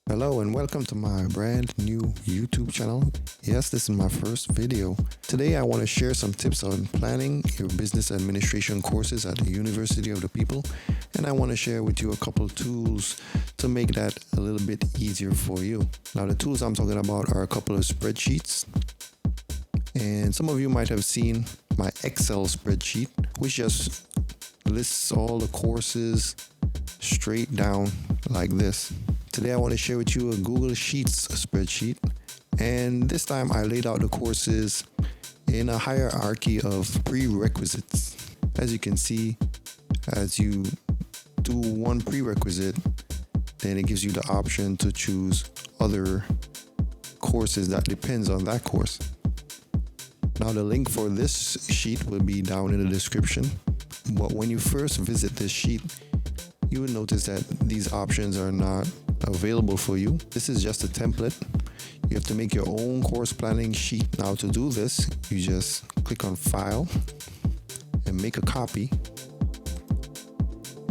Hello and welcome to my brand new YouTube channel. Yes, this is my first video. Today I want to share some tips on planning your business administration courses at the University of the People, and I want to share with you a couple tools to make that a little bit easier for you. Now the tools I'm talking about are a couple of spreadsheets, and some of you might have seen my Excel spreadsheet, which just lists all the courses straight down like this. Today I want to share with you a Google Sheets spreadsheet, and this time I laid out the courses in a hierarchy of prerequisites. As you can see, as you do one prerequisite, then it gives you the option to choose other courses that depends on that course. Now the link for this sheet will be down in the description, but when you first visit this sheet, you will notice that these options are not available for you. This is just a template. You have to make your own course planning sheet. Now to do this, you just click on File and make a copy,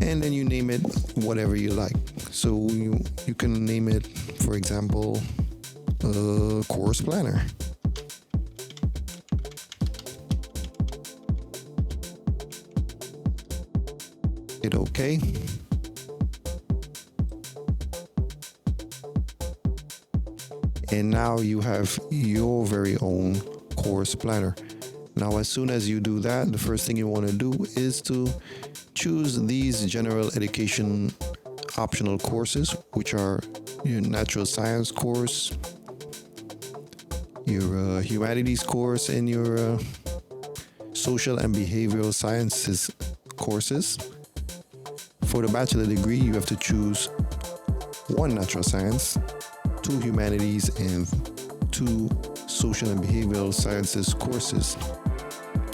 and then you name it whatever you like. So you can name it, for example, Course Planner. Hit OK. And now you have your very own course planner. Now, as soon as you do that, the first thing you want to do is to choose these general education optional courses, which are your natural science course, your humanities course, and your social and behavioral sciences courses. For the bachelor degree, you have to choose one natural science, 2 humanities, and 2 social and behavioral sciences courses.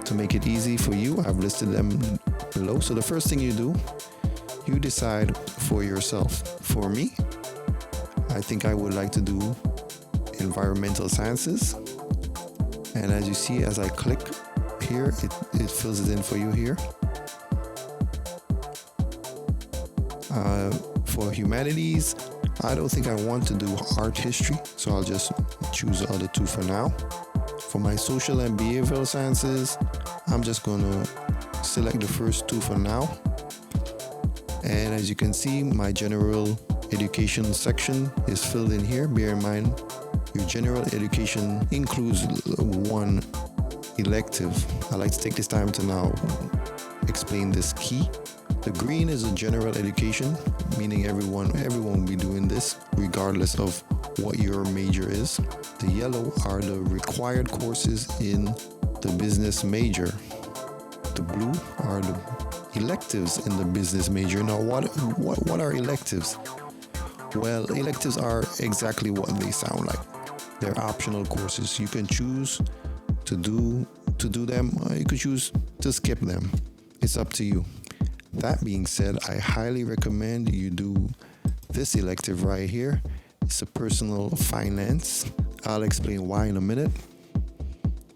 To make it easy for you, I've listed them below. So the first thing you do, you decide for yourself. For me, I think I would like to do environmental sciences. And as you see, as I click here, it fills it in for you here. For humanities, I don't think I want to do art history, so I'll just choose the other 2 for now. For my social and behavioral sciences, I'm just going to select the first 2 for now. And as you can see, my general education section is filled in here. Bear in mind, your general education includes 1 elective. I like to take this time to now explain this key. The green is a general education, meaning everyone will be doing this regardless of what your major is. The yellow are the required courses in the business major. The blue are the electives in the business major. Now what are electives? Well, electives are exactly what they sound like. They're optional courses. You can choose to do them, or you could choose to skip them. It's up to you. That being said, I highly recommend you do this elective right here. It's a personal finance. I'll explain why in a minute.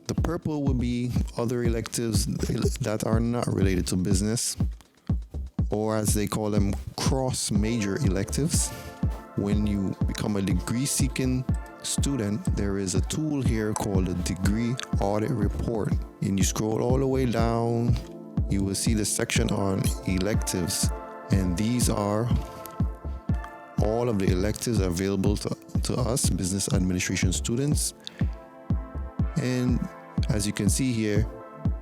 The purple will be other electives that are not related to business, or as they call them, cross-major electives. When you become a degree-seeking student, there is a tool here called the Degree Audit Report. And you scroll all the way down, you will see the section on electives, and these are all of the electives available to us business administration students. And as you can see here,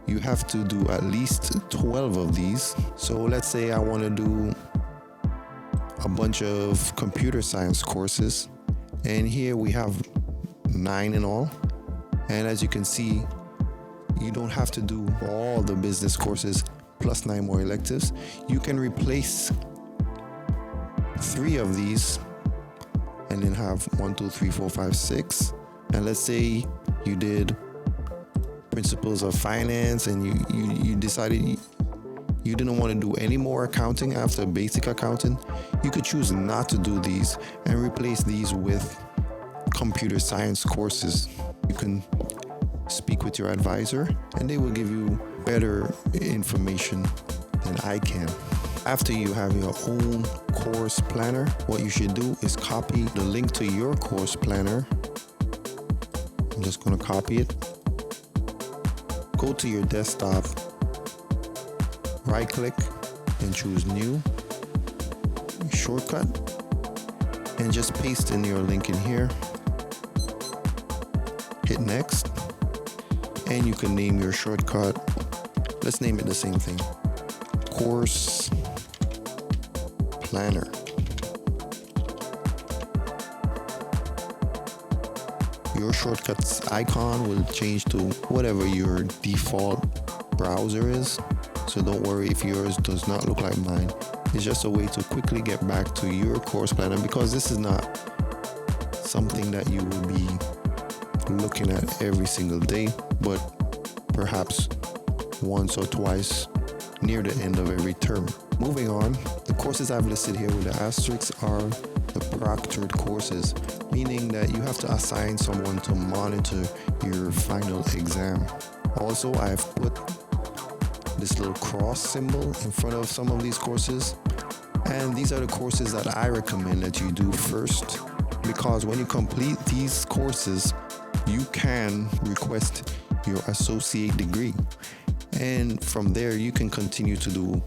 you have to do at least 12 of these. So let's say I want to do a bunch of computer science courses, and here we have 9 in all. And as you can see, you don't have to do all the business courses plus 9 more electives. You can replace 3 of these and then have 1, 2, 3, 4, 5, 6. And let's say you did principles of finance, and you decided you didn't want to do any more accounting after basic accounting. You could choose not to do these and replace these with computer science courses. You can speak with your advisor, and they will give you better information than I can. After you have your own course planner, what you should do is copy the link to your course planner. I'm just going to copy it. Go to your desktop, right click and choose new, shortcut, and just paste in your link in here. Hit next, and you can name your shortcut. Let's name it the same thing, course planner. Your shortcuts icon will change to whatever your default browser is, so don't worry if yours does not look like mine. It's just a way to quickly get back to your course planner, because this is not something that you will be looking at every single day, but perhaps once or twice near the end of every term. Moving on, the courses I've listed here with the asterisks are the proctored courses, meaning that you have to assign someone to monitor your final exam. Also, I've put this little cross symbol in front of some of these courses, and these are the courses that I recommend that you do first, because when you complete these courses, you can request your associate degree, and from there you can continue to do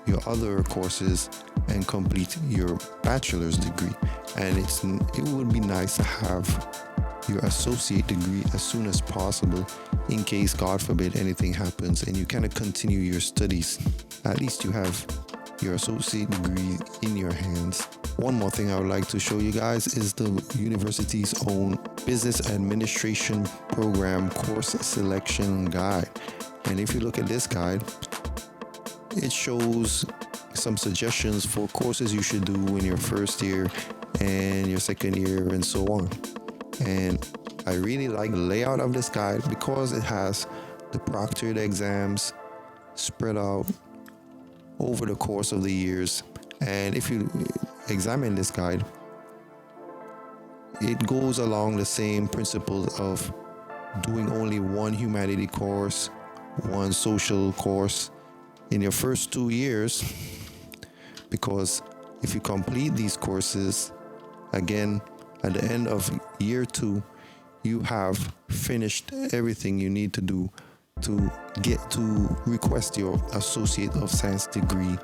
your other courses and complete your bachelor's degree. And it would be nice to have your associate degree as soon as possible, in case, God forbid, anything happens and you cannot continue your studies. At least you have your associate degree in your hands. One more thing I would like to show you guys is the university's own business administration program course selection guide. And if you look at this guide, it shows some suggestions for courses you should do in your first year and your second year and so on. And I really like the layout of this guide because it has the proctored exams spread out over the course of the years. And if you examine this guide, it goes along the same principles of doing only one humanity course, one social course in your first 2 years, because if you complete these courses, again, at the end of year 2, you have finished everything you need to do to get to request your Associate of Science degree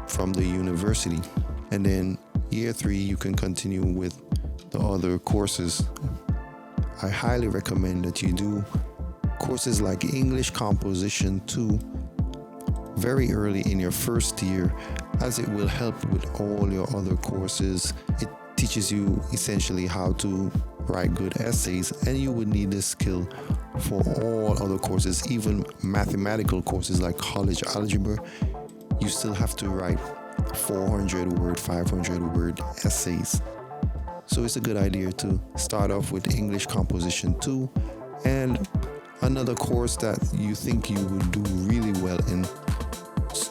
from the university. And then year 3, you can continue with the other courses. I highly recommend that you do courses like English Composition 2 very early in your first year, as it will help with all your other courses. It teaches you essentially how to write good essays, and you would need this skill for all other courses, even mathematical courses like college algebra. You still have to write 400 word, 500 word essays. So it's a good idea to start off with English Composition 2, and another course that you think you would do really well in,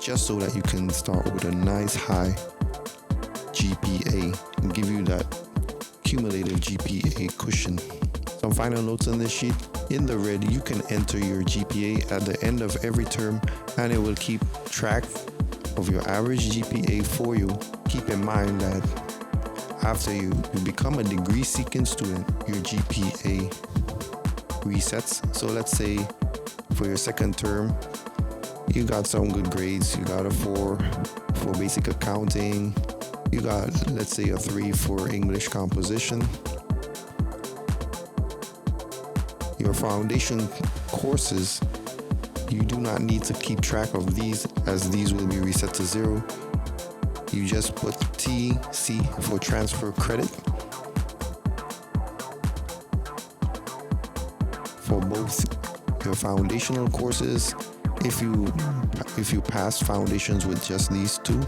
just so that you can start with a nice high GPA and give you that cumulative GPA cushion. Some final notes on this sheet. In the red, you can enter your GPA at the end of every term, and it will keep track of your average GPA for you. Keep in mind that after you become a degree-seeking student, your GPA resets. So let's say for your second term, you got some good grades. You got a 4 for basic accounting. You got, let's say, a 3 for English composition. Your foundation courses, you do not need to keep track of these, as these will be reset to 0. You just put TC for transfer credit for both your foundational courses, if you pass foundations with just these 2.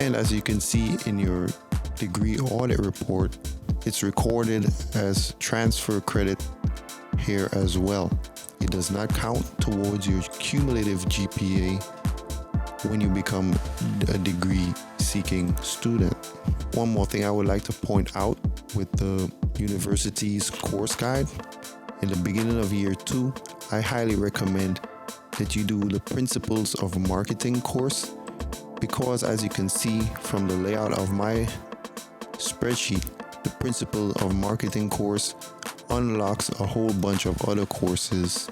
And as you can see in your degree audit report, it's recorded as transfer credit here as well. It does not count towards your cumulative GPA when you become a degree seeking student. One more thing I would like to point out with the university's course guide. In the beginning of year 2, I highly recommend that you do the Principles of Marketing course, because as you can see from the layout of my spreadsheet, the Principle of Marketing course unlocks a whole bunch of other courses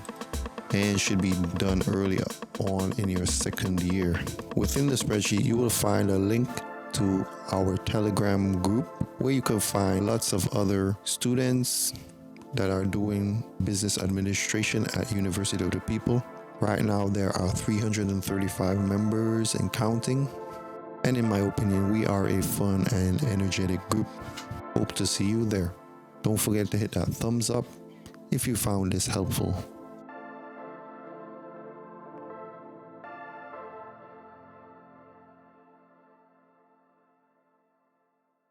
and should be done early on in your second year. Within the spreadsheet, you will find a link to our Telegram group where you can find lots of other students that are doing business administration at University of the People. Right now, there are 335 members and counting. And in my opinion, we are a fun and energetic group. Hope to see you there. Don't forget to hit that thumbs up if you found this helpful.